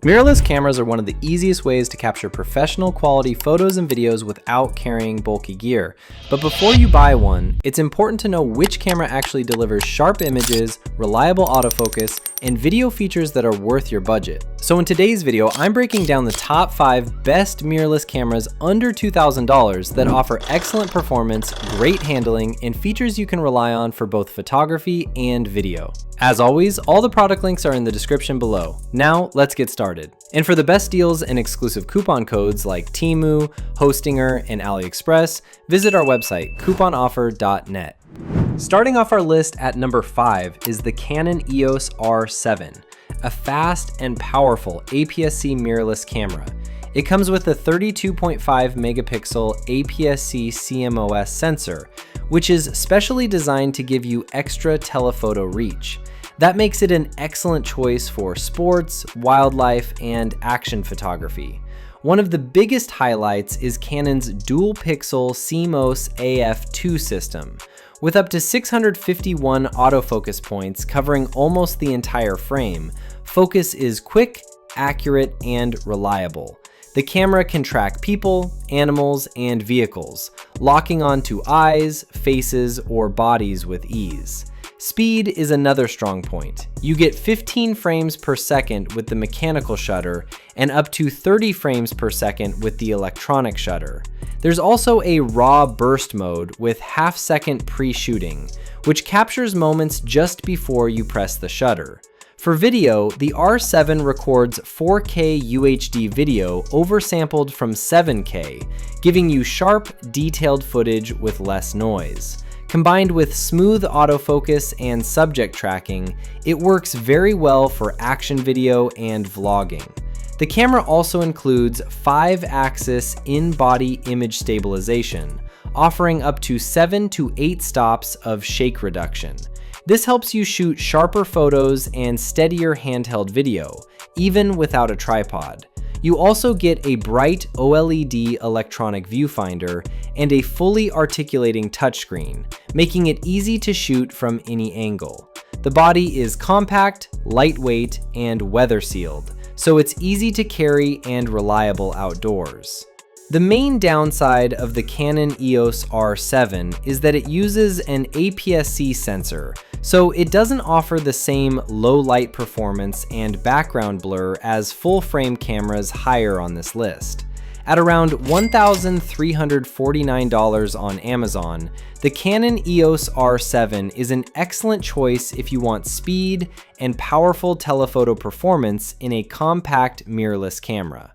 Mirrorless cameras are one of the easiest ways to capture professional quality photos and videos without carrying bulky gear. But before you buy one, it's important to know which camera actually delivers sharp images, reliable autofocus, and video features that are worth your budget. So in today's video, I'm breaking down the top 5 best mirrorless cameras under $2,000 that offer excellent performance, great handling, and features you can rely on for both photography and video. As always, all the product links are in the description below. Now, let's get started. And for the best deals and exclusive coupon codes like Temu, Hostinger, and AliExpress, visit our website, couponoffer.net. Starting off our list at number 5 is the Canon EOS R7, a fast and powerful APS-C mirrorless camera. It comes with a 32.5 megapixel APS-C CMOS sensor, which is specially designed to give you extra telephoto reach. That makes it an excellent choice for sports, wildlife, and action photography. One of the biggest highlights is Canon's dual-pixel CMOS AF2 system. With up to 651 autofocus points covering almost the entire frame, focus is quick, accurate, and reliable. The camera can track people, animals, and vehicles, locking onto eyes, faces, or bodies with ease. Speed is another strong point. You get 15 frames per second with the mechanical shutter and up to 30 frames per second with the electronic shutter. There's also a raw burst mode with half-second pre-shooting, which captures moments just before you press the shutter. For video, the R7 records 4K UHD video oversampled from 7K, giving you sharp, detailed footage with less noise. Combined with smooth autofocus and subject tracking, it works very well for action video and vlogging. The camera also includes 5-axis in-body image stabilization, offering up to 7 to 8 stops of shake reduction. This helps you shoot sharper photos and steadier handheld video, even without a tripod. You also get a bright OLED electronic viewfinder and a fully articulating touchscreen, making it easy to shoot from any angle. The body is compact, lightweight, and weather sealed, so it's easy to carry and reliable outdoors. The main downside of the Canon EOS R7 is that it uses an APS-C sensor, so it doesn't offer the same low light performance and background blur as full-frame cameras higher on this list. At around $1,349 on Amazon, the Canon EOS R7 is an excellent choice if you want speed and powerful telephoto performance in a compact mirrorless camera.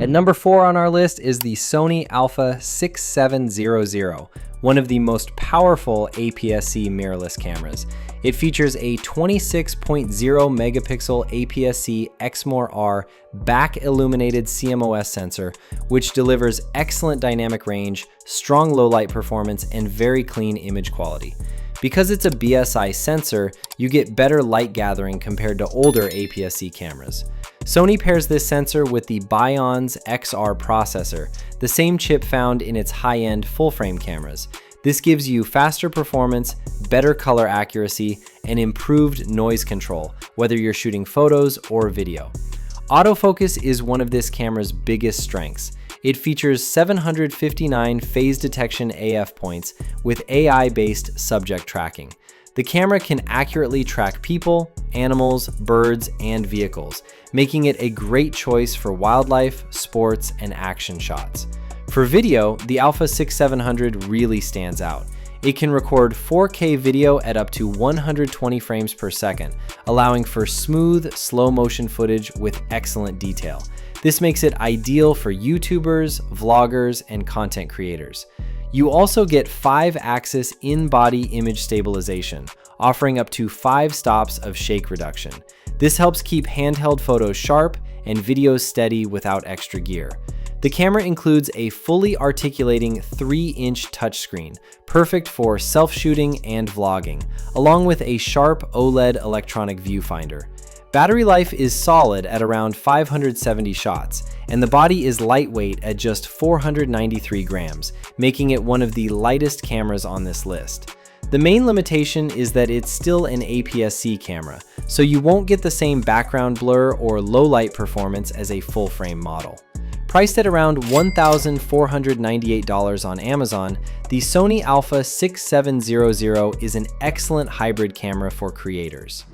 At number 4 on our list is the Sony Alpha 6700, one of the most powerful APS-C mirrorless cameras. It features a 26.0 megapixel APS-C Exmor-R back illuminated CMOS sensor, which delivers excellent dynamic range, strong low light performance, and very clean image quality. Because it's a BSI sensor, you get better light gathering compared to older APS-C cameras. Sony pairs this sensor with the Bionz XR processor, the same chip found in its high-end full-frame cameras. This gives you faster performance, better color accuracy, and improved noise control, whether you're shooting photos or video. Autofocus is one of this camera's biggest strengths. It features 759 phase detection AF points with AI-based subject tracking. The camera can accurately track people, animals, birds, and vehicles, making it a great choice for wildlife, sports, and action shots. For video, the Alpha 6700 really stands out. It can record 4K video at up to 120 frames per second, allowing for smooth, slow-motion footage with excellent detail. This makes it ideal for YouTubers, vloggers, and content creators. You also get 5-axis in-body image stabilization, offering up to 5 stops of shake reduction. This helps keep handheld photos sharp and videos steady without extra gear. The camera includes a fully articulating 3-inch touchscreen, perfect for self-shooting and vlogging, along with a sharp OLED electronic viewfinder. Battery life is solid at around 570 shots, and the body is lightweight at just 493 grams, making it one of the lightest cameras on this list. The main limitation is that it's still an APS-C camera, so you won't get the same background blur or low light performance as a full-frame model. Priced at around $1,498 on Amazon, the Sony Alpha 6700 is an excellent hybrid camera for creators.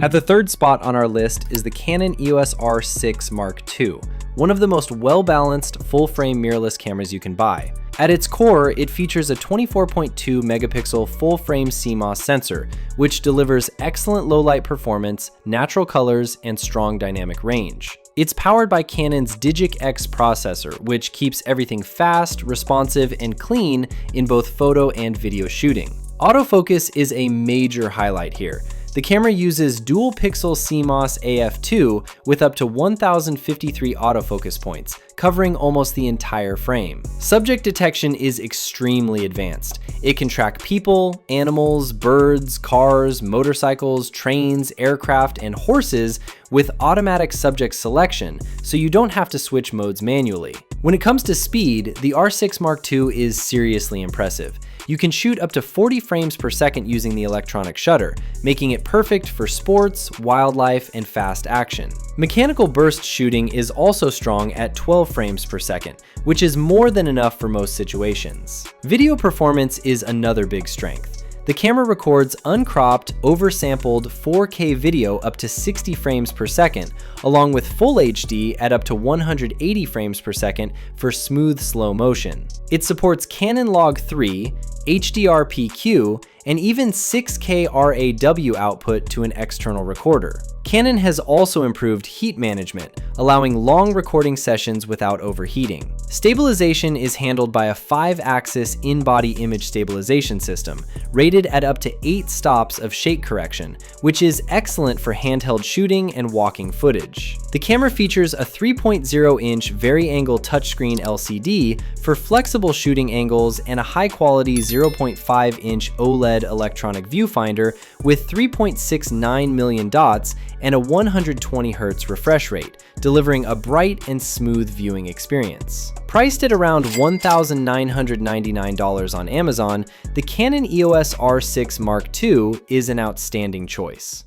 At the third spot on our list is the Canon EOS R6 Mark II, one of the most well-balanced full-frame mirrorless cameras you can buy. At its core, it features a 24.2 megapixel full-frame CMOS sensor, which delivers excellent low-light performance, natural colors, and strong dynamic range. It's powered by Canon's Digic X processor, which keeps everything fast, responsive, and clean in both photo and video shooting. Autofocus is a major highlight here. The camera uses dual pixel CMOS AF2 with up to 1053 autofocus points, covering almost the entire frame. Subject detection is extremely advanced. It can track people, animals, birds, cars, motorcycles, trains, aircraft, and horses with automatic subject selection, so you don't have to switch modes manually. When it comes to speed, the R6 Mark II is seriously impressive. You can shoot up to 40 frames per second using the electronic shutter, making it perfect for sports, wildlife, and fast action. Mechanical burst shooting is also strong at 12 frames per second, which is more than enough for most situations. Video performance is another big strength. The camera records uncropped, oversampled 4K video up to 60 frames per second, along with full HD at up to 180 frames per second for smooth slow motion. It supports Canon Log 3, HDR-PQ, and even 6K RAW output to an external recorder. Canon has also improved heat management, allowing long recording sessions without overheating. Stabilization is handled by a 5-axis in-body image stabilization system, rated at up to 8 stops of shake correction, which is excellent for handheld shooting and walking footage. The camera features a 3.0-inch vari-angle touchscreen LCD for flexible shooting angles and a high-quality 0.5-inch OLED electronic viewfinder with 3.69 million dots and a 120 Hz refresh rate, delivering a bright and smooth viewing experience. Priced at around $1,999 on Amazon, the Canon EOS R6 Mark II is an outstanding choice.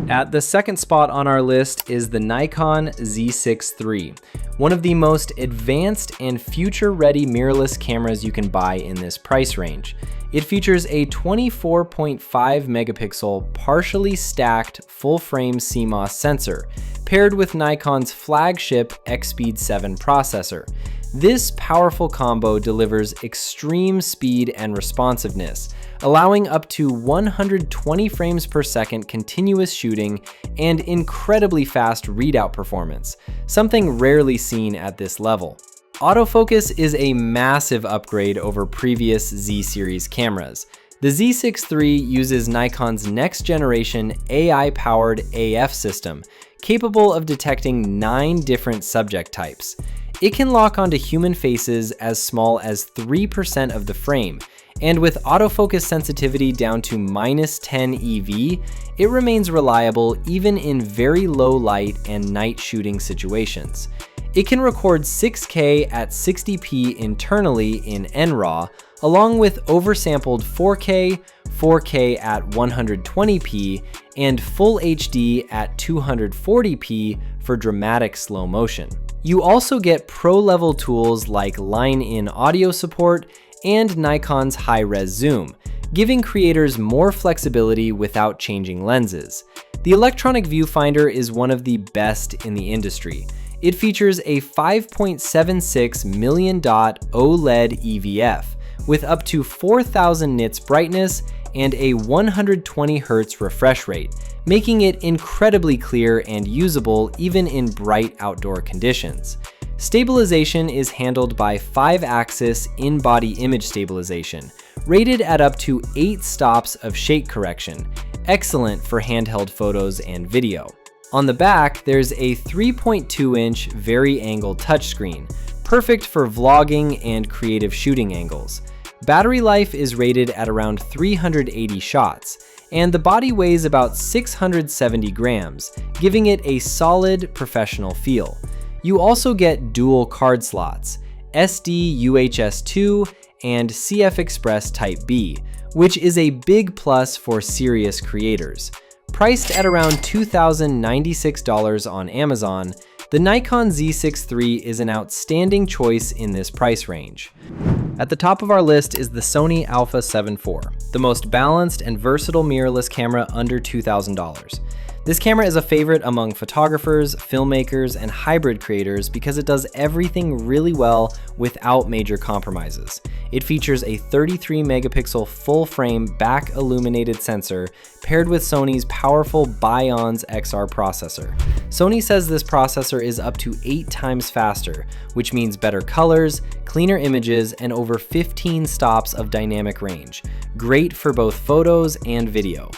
At the second spot on our list is the Nikon Z6 III, one of the most advanced and future-ready mirrorless cameras you can buy in this price range. It features a 24.5 megapixel partially stacked full-frame CMOS sensor, paired with Nikon's flagship XSpeed 7 processor. This powerful combo delivers extreme speed and responsiveness, allowing up to 120 frames per second continuous shooting and incredibly fast readout performance, something rarely seen at this level. Autofocus is a massive upgrade over previous Z series cameras. The Z6 III uses Nikon's next-generation AI-powered AF system, capable of detecting 9 different subject types. It can lock onto human faces as small as 3% of the frame, and with autofocus sensitivity down to -10 EV, it remains reliable even in very low light and night shooting situations. It can record 6K at 60p internally in NRAW, along with oversampled 4K, 4K at 120p, and Full HD at 240p for dramatic slow motion. You also get pro-level tools like line-in audio support and Nikon's high-res zoom, giving creators more flexibility without changing lenses. The electronic viewfinder is one of the best in the industry. It features a 5.76 million dot OLED EVF with up to 4000 nits brightness and a 120 Hz refresh rate, making it incredibly clear and usable even in bright outdoor conditions. Stabilization is handled by 5-axis in-body image stabilization, rated at up to 8 stops of shake correction, excellent for handheld photos and video. On the back, there's a 3.2-inch vari-angle touchscreen, perfect for vlogging and creative shooting angles. Battery life is rated at around 380 shots, and the body weighs about 670 grams, giving it a solid professional feel. You also get dual card slots, SD UHS-2 and CF Express Type B, which is a big plus for serious creators. Priced at around $2,096 on Amazon, the Nikon Z6 III is an outstanding choice in this price range. At the top of our list is the Sony Alpha 7 IV, the most balanced and versatile mirrorless camera under $2,000. This camera is a favorite among photographers, filmmakers, and hybrid creators because it does everything really well without major compromises. It features a 33 megapixel full-frame back illuminated sensor paired with Sony's powerful Bions XR processor. Sony says this processor is up to 8 times faster, which means better colors, cleaner images, and over 15 stops of dynamic range. Great for both photos and video.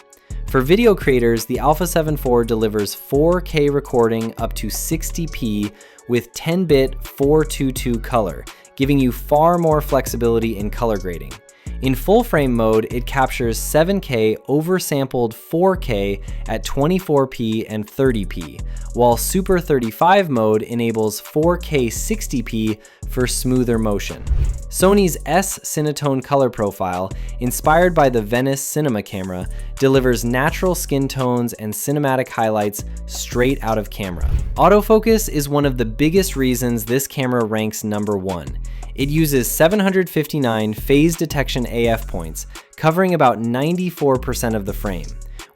For video creators, the Alpha 7 IV delivers 4K recording up to 60p with 10-bit 422 color, giving you far more flexibility in color grading. In full frame mode, it captures 7K oversampled 4K at 24p and 30p, while Super 35 mode enables 4K 60p for smoother motion. Sony's S Cinetone color profile, inspired by the Venice cinema camera, delivers natural skin tones and cinematic highlights straight out of camera. Autofocus is one of the biggest reasons this camera ranks #1. It uses 759 phase detection AF points, covering about 94% of the frame.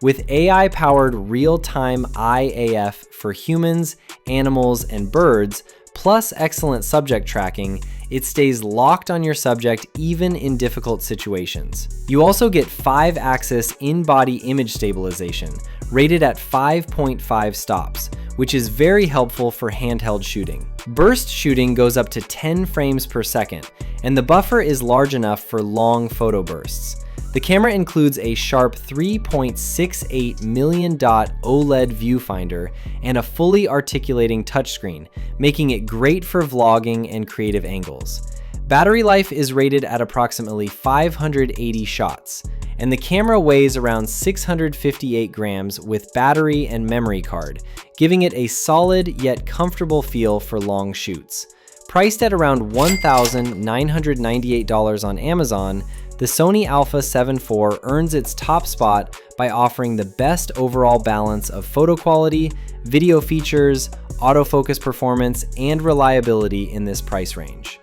With AI-powered real-time IAF for humans, animals, and birds, plus excellent subject tracking, it stays locked on your subject even in difficult situations. You also get 5-axis in-body image stabilization, rated at 5.5 stops, which is very helpful for handheld shooting. Burst shooting goes up to 10 frames per second, and the buffer is large enough for long photo bursts. The camera includes a sharp 3.68 million dot OLED viewfinder and a fully articulating touchscreen, making it great for vlogging and creative angles. Battery life is rated at approximately 580 shots, and the camera weighs around 658 grams with battery and memory card, giving it a solid yet comfortable feel for long shoots. Priced at around $1,998 on Amazon, the Sony Alpha 7 IV earns its top spot by offering the best overall balance of photo quality, video features, autofocus performance, and reliability in this price range.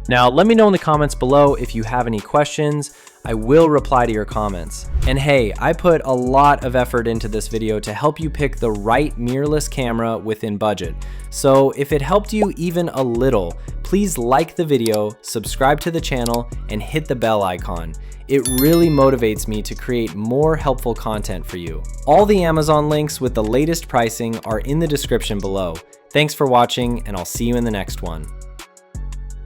Now, let me know in the comments below if you have any questions. I will reply to your comments. And hey, I put a lot of effort into this video to help you pick the right mirrorless camera within budget. So if it helped you even a little, please like the video, subscribe to the channel, and hit the bell icon. It really motivates me to create more helpful content for you. All the Amazon links with the latest pricing are in the description below. Thanks for watching, and I'll see you in the next one.